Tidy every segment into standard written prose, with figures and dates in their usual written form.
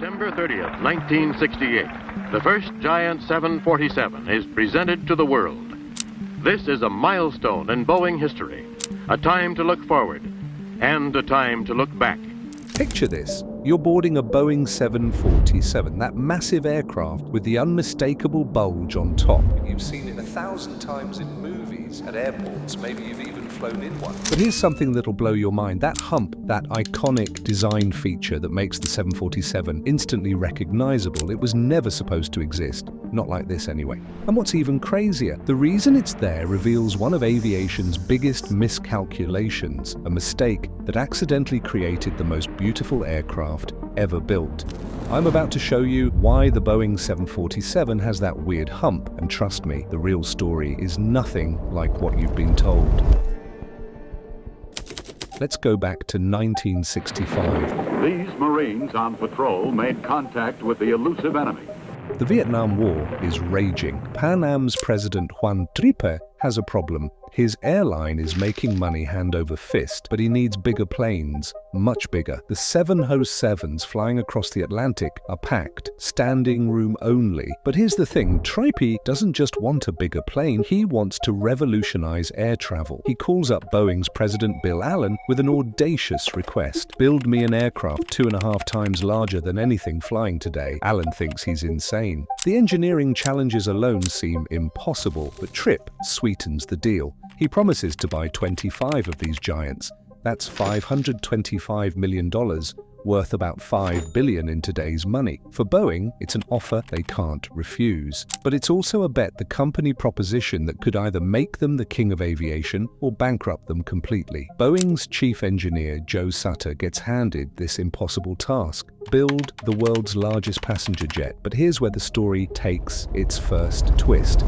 September 30th, 1968, the first giant 747 is presented to the world. This is a milestone in Boeing history, a time to look forward and a time to look back. Picture this. You're boarding a Boeing 747, that massive aircraft with the unmistakable bulge on top. You've seen it 1,000 times in movies, at airports, maybe you've even flown in one. But here's something that'll blow your mind. That hump, that iconic design feature that makes the 747 instantly recognizable, it was never supposed to exist. Not like this anyway. And what's even crazier, the reason it's there reveals one of aviation's biggest miscalculations, a mistake that accidentally created the most beautiful aircraft ever built. I'm about to show you why the Boeing 747 has that weird hump, and trust me, the real story is nothing like what you've been told. Let's go back to 1965. These Marines on patrol made contact with the elusive enemy. The Vietnam War is raging. Pan Am's president Juan Trippe has a problem. His airline is making money hand over fist, but he needs bigger planes, much bigger. The 707s flying across the Atlantic are packed, standing room only. But here's the thing, Trippe doesn't just want a bigger plane, he wants to revolutionize air travel. He calls up Boeing's president Bill Allen with an audacious request. Build me an aircraft 2.5 times larger than anything flying today. Allen thinks he's insane. The engineering challenges alone seem impossible, but Trippe sweetens the deal. He promises to buy 25 of these giants. That's $525 million, worth about $5 billion in today's money. For Boeing, it's an offer they can't refuse. But it's also a bet the company proposition that could either make them the king of aviation or bankrupt them completely. Boeing's chief engineer, Joe Sutter, gets handed this impossible task: build the world's largest passenger jet. But here's where the story takes its first twist.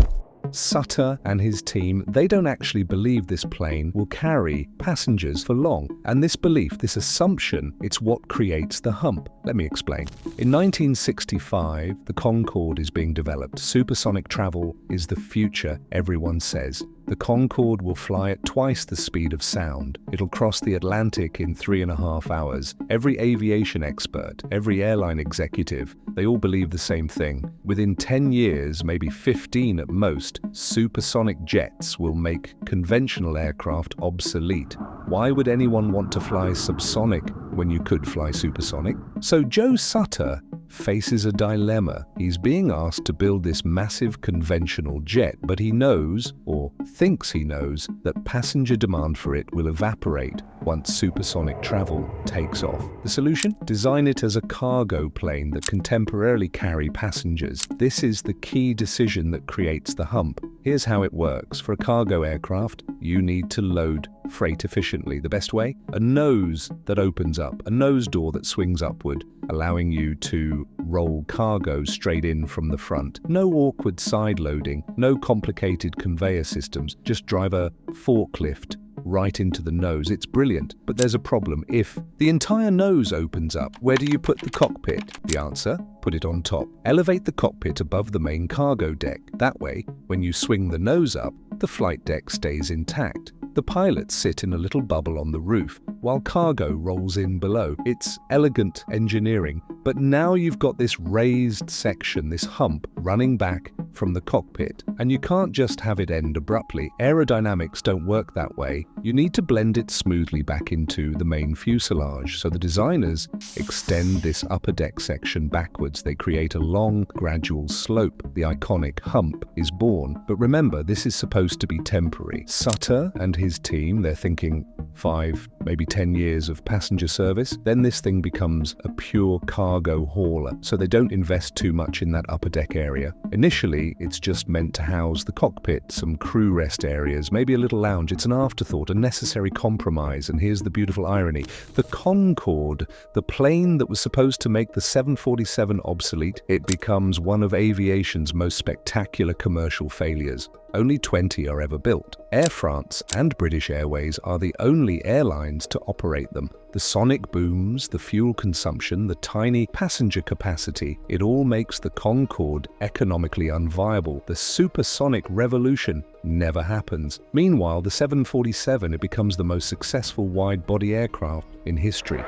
Sutter and his team, they don't actually believe this plane will carry passengers for long. And this belief, this assumption, it's what creates the hump. Let me explain. In 1965, the Concorde is being developed. Supersonic travel is the future, everyone says. The Concorde will fly at twice the speed of sound. It'll cross the Atlantic in 3.5 hours. Every aviation expert, every airline executive, they all believe the same thing. Within 10 years, maybe 15 at most, supersonic jets will make conventional aircraft obsolete. Why would anyone want to fly subsonic when you could fly supersonic? So Joe Sutter faces a dilemma. He's being asked to build this massive conventional jet, but he knows, or thinks he knows, that passenger demand for it will evaporate once supersonic travel takes off. The solution? Design it as a cargo plane that can temporarily carry passengers. This is the key decision that creates the hump. Here's how it works. For a cargo aircraft, you need to load freight efficiently. The best way? A nose that opens up, a nose door that swings upward, allowing you to roll cargo straight in from the front. No awkward side loading, no complicated conveyor systems, just drive a forklift right into the nose. It's brilliant, but there's a problem. If the entire nose opens up, where do you put the cockpit? The answer? Put it on top. Elevate the cockpit above the main cargo deck. That way, when you swing the nose up, the flight deck stays intact. The pilots sit in a little bubble on the roof, while cargo rolls in below. It's elegant engineering, but now you've got this raised section, this hump, running back from the cockpit, and you can't just have it end abruptly. Aerodynamics don't work that way. You need to blend it smoothly back into the main fuselage. So the designers extend this upper deck section backwards. They create a long, gradual slope. The iconic hump is born. But remember, this is supposed to be temporary. Sutter and his team, they're thinking 5, maybe 10 years of passenger service. Then this thing becomes a pure cargo hauler. So they don't invest too much in that upper deck area. Initially, it's just meant to house the cockpit, some crew rest areas, maybe a little lounge. It's an afterthought, a necessary compromise. And here's the beautiful irony. The Concorde, the plane that was supposed to make the 747 obsolete, it becomes one of aviation's most spectacular commercial failures. Only 20 are ever built. Air France and British Airways are the only airlines to operate them. The sonic booms, the fuel consumption, the tiny passenger capacity, it all makes the Concorde economically unviable. The supersonic revolution never happens. Meanwhile, the 747, it becomes the most successful wide-body aircraft in history.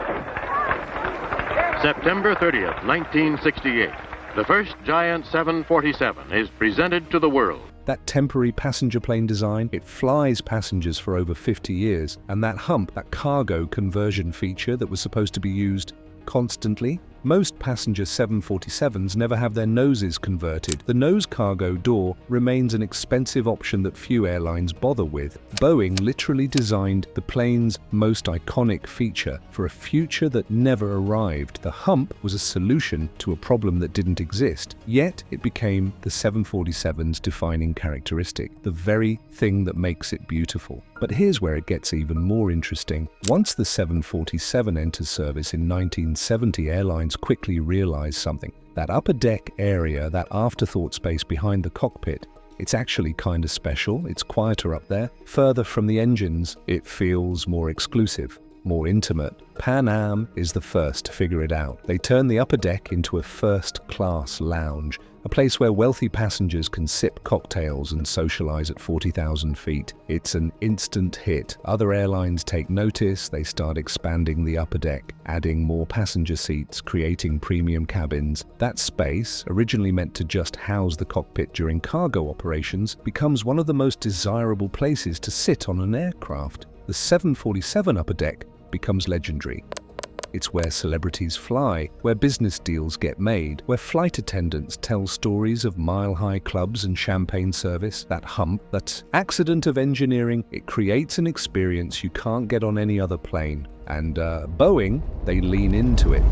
September 30th, 1968. The first giant 747 is presented to the world. That temporary passenger plane design, it flies passengers for over 50 years. And that hump, that cargo conversion feature that was supposed to be used constantly, most passenger 747s never have their noses converted. The nose cargo door remains an expensive option that few airlines bother with. Boeing literally designed the plane's most iconic feature for a future that never arrived. The hump was a solution to a problem that didn't exist, yet it became the 747's defining characteristic, the very thing that makes it beautiful. But here's where it gets even more interesting. Once the 747 enters service in 1970, airlines quickly realized something. That upper deck area, that afterthought space behind the cockpit, it's actually kind of special. It's quieter up there. Further from the engines, it feels more exclusive, more intimate. Pan Am is the first to figure it out. They turn the upper deck into a first-class lounge, a place where wealthy passengers can sip cocktails and socialize at 40,000 feet. It's an instant hit. Other airlines take notice. They start expanding the upper deck, adding more passenger seats, creating premium cabins. That space, originally meant to just house the cockpit during cargo operations, becomes one of the most desirable places to sit on an aircraft. The 747 upper deck becomes legendary. It's where celebrities fly, where business deals get made, where flight attendants tell stories of mile-high clubs and champagne service. That hump, that accident of engineering, it creates an experience you can't get on any other plane. And Boeing, they lean into it.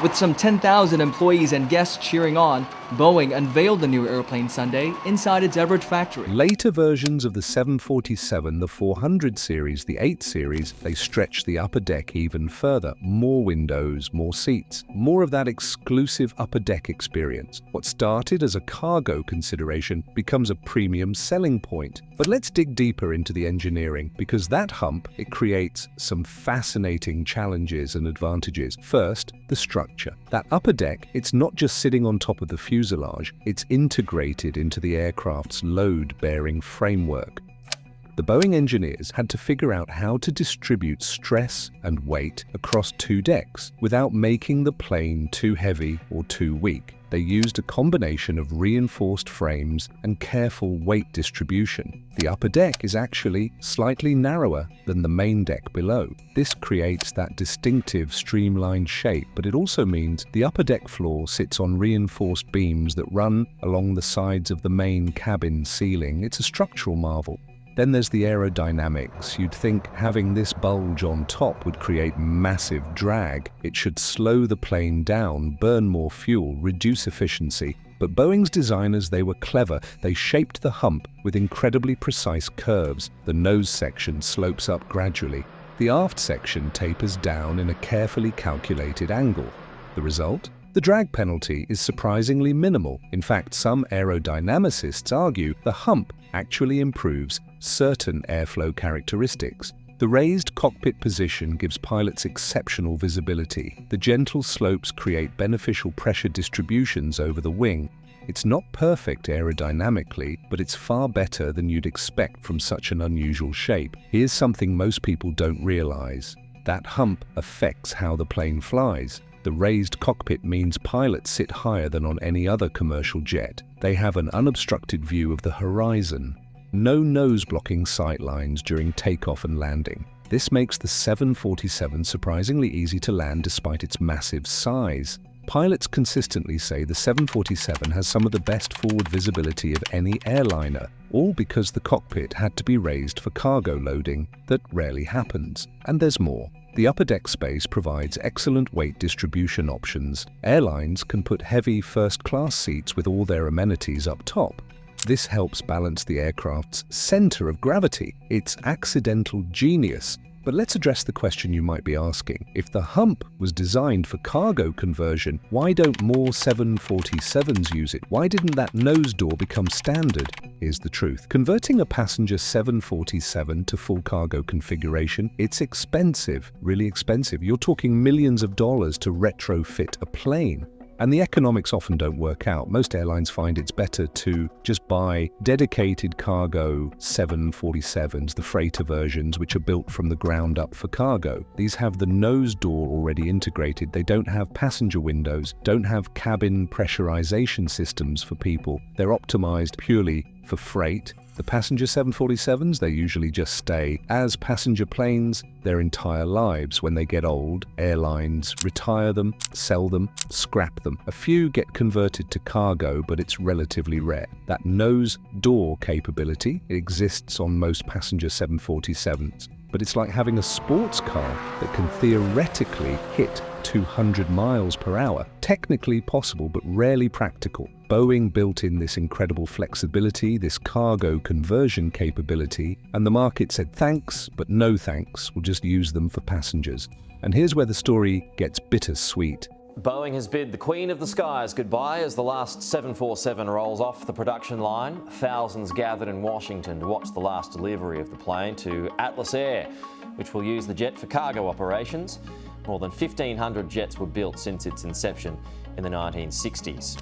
With some 10,000 employees and guests cheering on, Boeing unveiled the new airplane Sunday inside its Everett factory. Later versions of the 747, the 400 series, the 8 series, they stretched the upper deck even further. More windows, more seats, more of that exclusive upper deck experience. What started as a cargo consideration becomes a premium selling point. But let's dig deeper into the engineering, because that hump, it creates some fascinating challenges and advantages. First, the structure. That upper deck, it's not just sitting on top of the fuselage, it's integrated into the aircraft's load-bearing framework. The Boeing engineers had to figure out how to distribute stress and weight across two decks without making the plane too heavy or too weak. They used a combination of reinforced frames and careful weight distribution. The upper deck is actually slightly narrower than the main deck below. This creates that distinctive streamlined shape, but it also means the upper deck floor sits on reinforced beams that run along the sides of the main cabin ceiling. It's a structural marvel. Then there's the aerodynamics. You'd think having this bulge on top would create massive drag. It should slow the plane down, burn more fuel, reduce efficiency. But Boeing's designers, they were clever. They shaped the hump with incredibly precise curves. The nose section slopes up gradually. The aft section tapers down in a carefully calculated angle. The result? The drag penalty is surprisingly minimal. In fact, some aerodynamicists argue the hump actually improves certain airflow characteristics. The raised cockpit position gives pilots exceptional visibility. The gentle slopes create beneficial pressure distributions over the wing. It's not perfect aerodynamically, but it's far better than you'd expect from such an unusual shape. Here's something most people don't realize. That hump affects how the plane flies. The raised cockpit means pilots sit higher than on any other commercial jet. They have an unobstructed view of the horizon. No nose-blocking sightlines during takeoff and landing. This makes the 747 surprisingly easy to land despite its massive size. Pilots consistently say the 747 has some of the best forward visibility of any airliner, all because the cockpit had to be raised for cargo loading that rarely happens. And there's more. The upper deck space provides excellent weight distribution options. Airlines can put heavy first-class seats with all their amenities up top. This helps balance the aircraft's center of gravity. It's accidental genius. But let's address the question you might be asking. If the hump was designed for cargo conversion, why don't more 747s use it? Why didn't that nose door become standard? Here's the truth. Converting a passenger 747 to full cargo configuration, it's expensive, really expensive. You're talking millions of dollars to retrofit a plane. And the economics often don't work out. Most airlines find it's better to just buy dedicated cargo 747s, the freighter versions, which are built from the ground up for cargo. These have the nose door already integrated. They don't have passenger windows, don't have cabin pressurization systems for people. They're optimized purely for freight. The passenger 747s, they usually just stay as passenger planes their entire lives. When they get old, airlines retire them, sell them, scrap them. A few get converted to cargo, but it's relatively rare. That nose door capability exists on most passenger 747s, but it's like having a sports car that can theoretically hit 200 miles per hour. Technically possible, but rarely practical. Boeing built in this incredible flexibility, this cargo conversion capability, and the market said thanks, but no thanks, we'll just use them for passengers. And here's where the story gets bittersweet. Boeing has bid the Queen of the Skies goodbye as the last 747 rolls off the production line. Thousands gathered in Washington to watch the last delivery of the plane to Atlas Air, which will use the jet for cargo operations. More than 1,500 jets were built since its inception in the 1960s.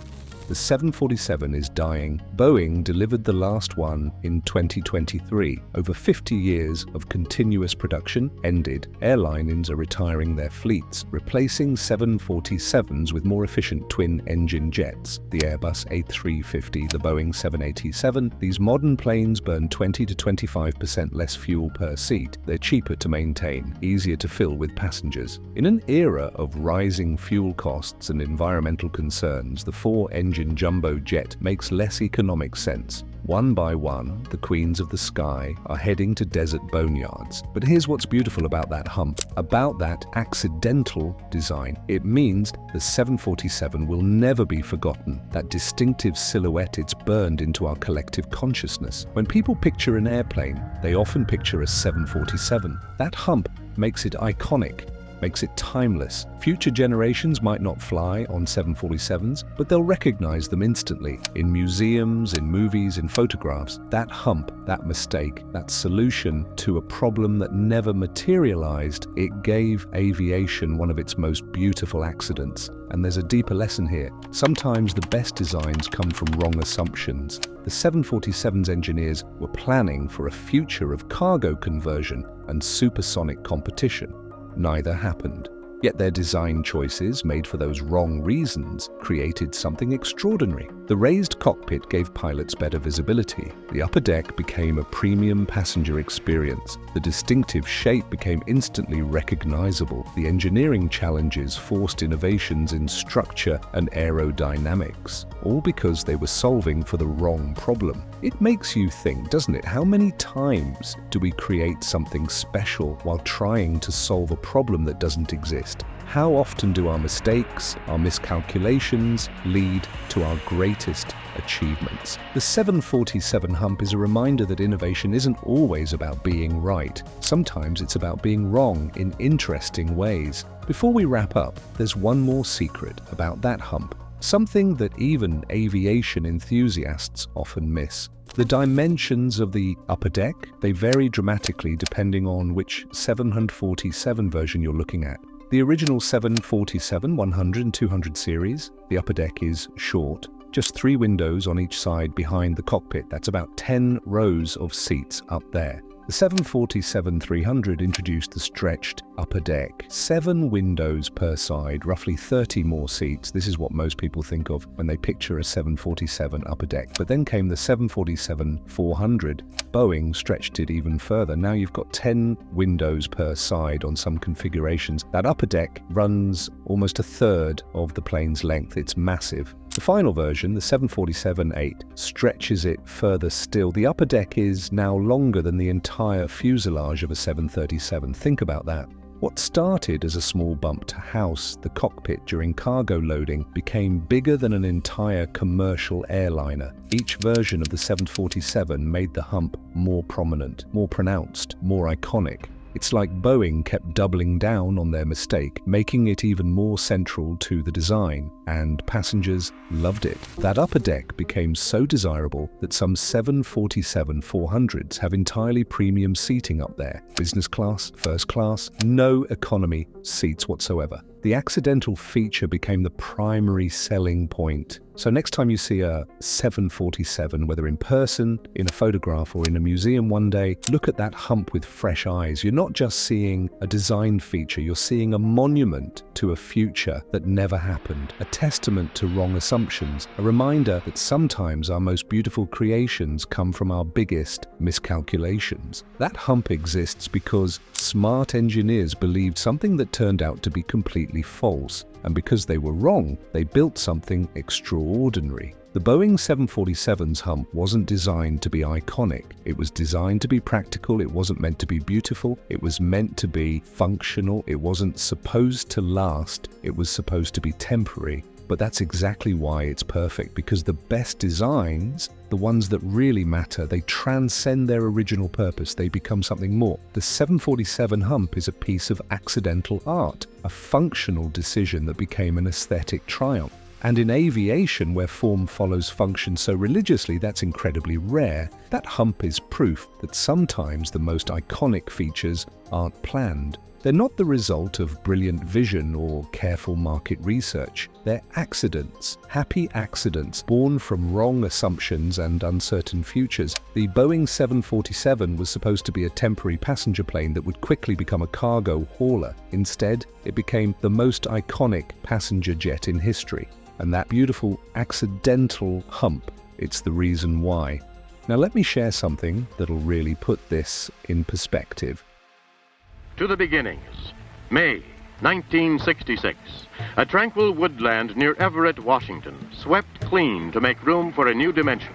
The 747 is dying. Boeing delivered the last one in 2023. Over 50 years of continuous production ended. Airlines are retiring their fleets, replacing 747s with more efficient twin-engine jets. The Airbus A350, the Boeing 787. These modern planes burn 20 to 25% less fuel per seat. They're cheaper to maintain, easier to fill with passengers. In an era of rising fuel costs and environmental concerns, the four-engine jumbo jet makes less economic sense. One by one, the queens of the sky are heading to desert boneyards. But here's what's beautiful about that hump, about that accidental design. It means the 747 will never be forgotten. That distinctive silhouette, it's burned into our collective consciousness. When people picture an airplane, they often picture a 747. That hump makes it iconic, makes it timeless. Future generations might not fly on 747s, but they'll recognize them instantly. In museums, in movies, in photographs, that hump, that mistake, that solution to a problem that never materialized, it gave aviation one of its most beautiful accidents. And there's a deeper lesson here. Sometimes the best designs come from wrong assumptions. The 747's engineers were planning for a future of cargo conversion and supersonic competition. Neither happened. Yet their design choices, made for those wrong reasons, created something extraordinary. The raised cockpit gave pilots better visibility. The upper deck became a premium passenger experience. The distinctive shape became instantly recognizable. The engineering challenges forced innovations in structure and aerodynamics, all because they were solving for the wrong problem. It makes you think, doesn't it? How many times do we create something special while trying to solve a problem that doesn't exist? How often do our mistakes, our miscalculations lead to our greatest achievements? The 747 hump is a reminder that innovation isn't always about being right. Sometimes it's about being wrong in interesting ways. Before we wrap up, there's one more secret about that hump, something that even aviation enthusiasts often miss. The dimensions of the upper deck, they vary dramatically depending on which 747 version you're looking at. The original 747 100 and 200 series, the upper deck is short, just 3 windows on each side behind the cockpit. That's about 10 rows of seats up there. The 747-300 introduced the stretched upper deck, 7 windows per side, roughly 30 more seats. This is what most people think of when they picture a 747 upper deck. But then came the 747-400. Boeing stretched it even further. Now you've got 10 windows per side on some configurations. That upper deck runs almost a third of the plane's length. It's massive. The final version, the 747-8, stretches it further still. The upper deck is now longer than the entire fuselage of a 737. Think about that. What started as a small bump to house the cockpit during cargo loading became bigger than an entire commercial airliner. Each version of the 747 made the hump more prominent, more pronounced, more iconic. It's like Boeing kept doubling down on their mistake, making it even more central to the design, and passengers loved it. That upper deck became so desirable that some 747-400s have entirely premium seating up there. Business class, first class, no economy seats whatsoever. The accidental feature became the primary selling point. So next time you see a 747, whether in person, in a photograph, or in a museum one day, look at that hump with fresh eyes. You're not just seeing a design feature, you're seeing a monument to a future that never happened, a testament to wrong assumptions, a reminder that sometimes our most beautiful creations come from our biggest miscalculations. That hump exists because smart engineers believed something that turned out to be completely false. And because they were wrong, they built something extraordinary. The Boeing 747's hump wasn't designed to be iconic. It was designed to be practical. It wasn't meant to be beautiful. It was meant to be functional. It wasn't supposed to last. It was supposed to be temporary. But that's exactly why it's perfect, because the best designs, the ones that really matter, they transcend their original purpose. They become something more. The 747 hump is a piece of accidental art, a functional decision that became an aesthetic triumph. And in aviation, where form follows function so religiously, that's incredibly rare. That hump is proof that sometimes the most iconic features aren't planned. They're not the result of brilliant vision or careful market research. They're accidents, happy accidents, born from wrong assumptions and uncertain futures. The Boeing 747 was supposed to be a temporary passenger plane that would quickly become a cargo hauler. Instead, it became the most iconic passenger jet in history. And that beautiful accidental hump, it's the reason why. Now let me share something that'll really put this in perspective. To the beginnings. May 1966. A tranquil woodland near Everett, Washington, swept clean to make room for a new dimension.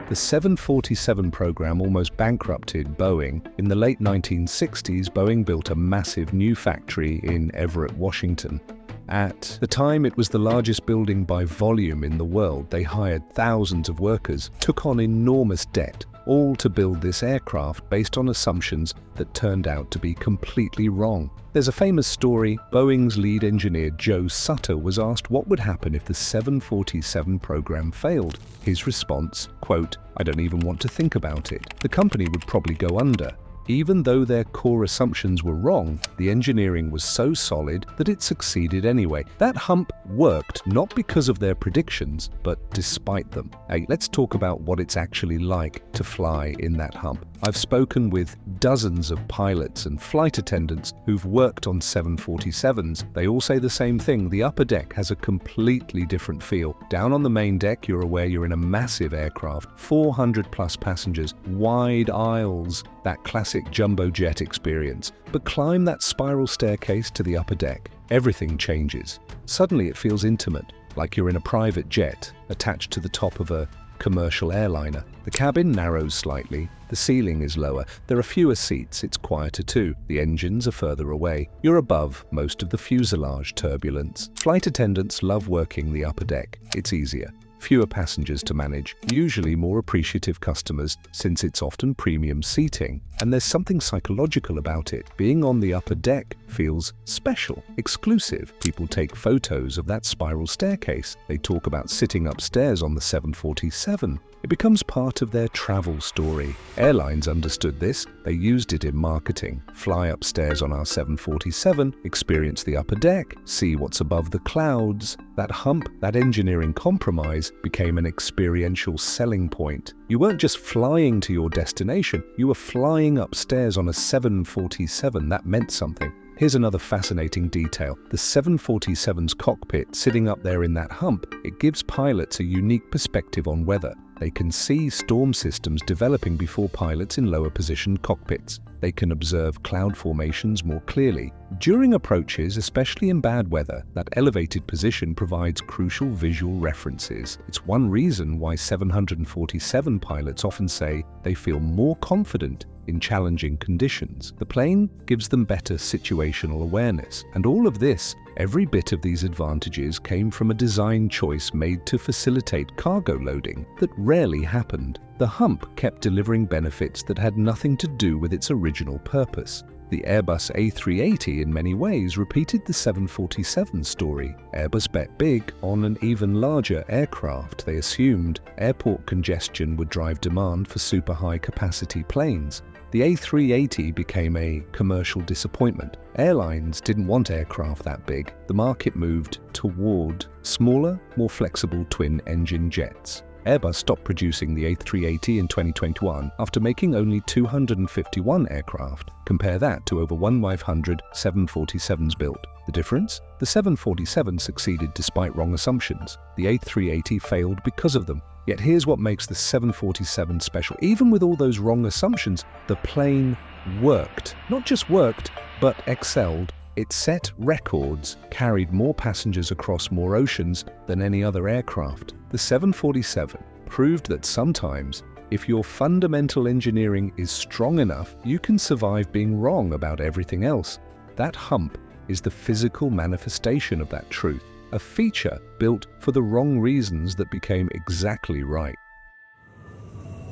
The 747 program almost bankrupted Boeing. In the late 1960s, Boeing built a massive new factory in Everett, Washington. At the time, it was the largest building by volume in the world. They hired thousands of workers, took on enormous debt, all to build this aircraft based on assumptions that turned out to be completely wrong. There's a famous story. Boeing's lead engineer Joe Sutter was asked what would happen if the 747 program failed. His response, quote, "I don't even want to think about it. The company would probably go under." Even though their core assumptions were wrong, the engineering was so solid that it succeeded anyway. That hump worked not because of their predictions, but despite them. Hey, let's talk about what it's actually like to fly in that hump. I've spoken with dozens of pilots and flight attendants who've worked on 747s. They all say the same thing. The upper deck has a completely different feel. Down on the main deck, you're aware you're in a massive aircraft, 400 plus passengers, wide aisles, that classic jumbo jet experience. But climb that spiral staircase to the upper deck. Everything changes. Suddenly it feels intimate, like you're in a private jet attached to the top of a commercial airliner. The cabin narrows slightly, the ceiling is lower, there are fewer seats, it's quieter too, the engines are further away. You're above most of the fuselage turbulence. Flight attendants love working the upper deck, it's easier. Fewer passengers to manage, usually more appreciative customers since it's often premium seating. And there's something psychological about it. Being on the upper deck feels special, exclusive. People take photos of that spiral staircase. They talk about sitting upstairs on the 747. It becomes part of their travel story. Airlines understood this. They used it in marketing. Fly upstairs on our 747, experience the upper deck, see what's above the clouds. That hump, that engineering compromise became an experiential selling point. You weren't just flying to your destination, you were flying upstairs on a 747. That meant something. Here's another fascinating detail. The 747's cockpit sitting up there in that hump, it gives pilots a unique perspective on weather. They can see storm systems developing before pilots in lower positioned cockpits. They can observe cloud formations more clearly. During approaches, especially in bad weather, that elevated position provides crucial visual references. It's one reason why 747 pilots often say they feel more confident in challenging conditions. The plane gives them better situational awareness. And all of this, Every bit of these advantages came from a design choice made to facilitate cargo loading that rarely happened. The Hump kept delivering benefits that had nothing to do with its original purpose. The Airbus A380 in many ways repeated the 747 story. Airbus bet big on an even larger aircraft. They assumed airport congestion would drive demand for super high capacity planes. The A380 became a commercial disappointment. Airlines didn't want aircraft that big. The market moved toward smaller, more flexible twin-engine jets. Airbus stopped producing the A380 in 2021 after making only 251 aircraft. Compare that to over 1,500 747s built. The difference? The 747 succeeded despite wrong assumptions. The A380 failed because of them. Yet here's what makes the 747 special. Even with all those wrong assumptions, the plane worked. Not just worked, but excelled. It set records, carried more passengers across more oceans than any other aircraft. The 747 proved that sometimes, if your fundamental engineering is strong enough, you can survive being wrong about everything else. That hump is the physical manifestation of that truth, a feature built for the wrong reasons that became exactly right.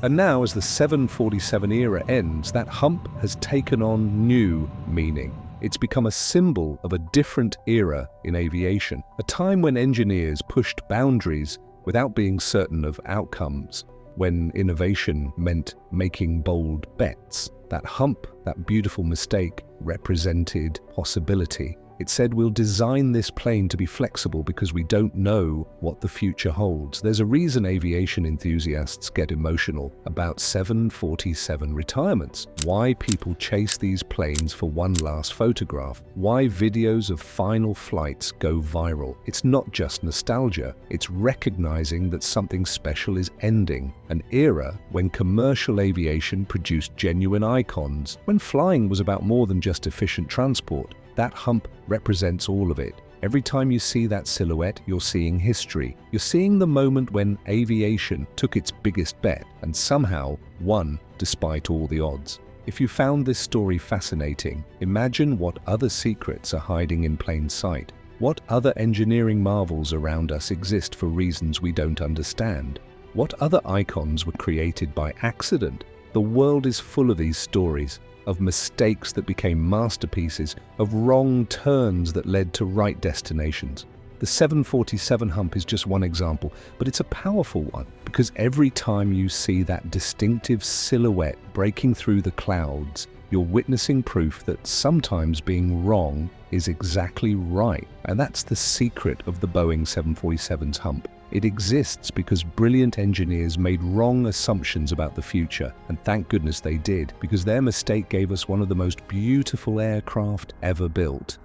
And now, as the 747 era ends, that hump has taken on new meaning. It's become a symbol of a different era in aviation, a time when engineers pushed boundaries without being certain of outcomes, when innovation meant making bold bets. That hump, that beautiful mistake, represented possibility. It said we'll design this plane to be flexible because we don't know what the future holds. There's a reason aviation enthusiasts get emotional about 747 retirements, why people chase these planes for one last photograph, why videos of final flights go viral. It's not just nostalgia, it's recognizing that something special is ending, an era when commercial aviation produced genuine icons, when flying was about more than just efficient transport. That hump represents all of it. Every time you see that silhouette, you're seeing history. You're seeing the moment when aviation took its biggest bet and somehow won despite all the odds. If you found this story fascinating, imagine what other secrets are hiding in plain sight. What other engineering marvels around us exist for reasons we don't understand? What other icons were created by accident? The world is full of these stories, of mistakes that became masterpieces, of wrong turns that led to right destinations. The 747 hump is just one example, but it's a powerful one because every time you see that distinctive silhouette breaking through the clouds, you're witnessing proof that sometimes being wrong is exactly right. And that's the secret of the Boeing 747's hump. It exists because brilliant engineers made wrong assumptions about the future, and thank goodness they did, because their mistake gave us one of the most beautiful aircraft ever built.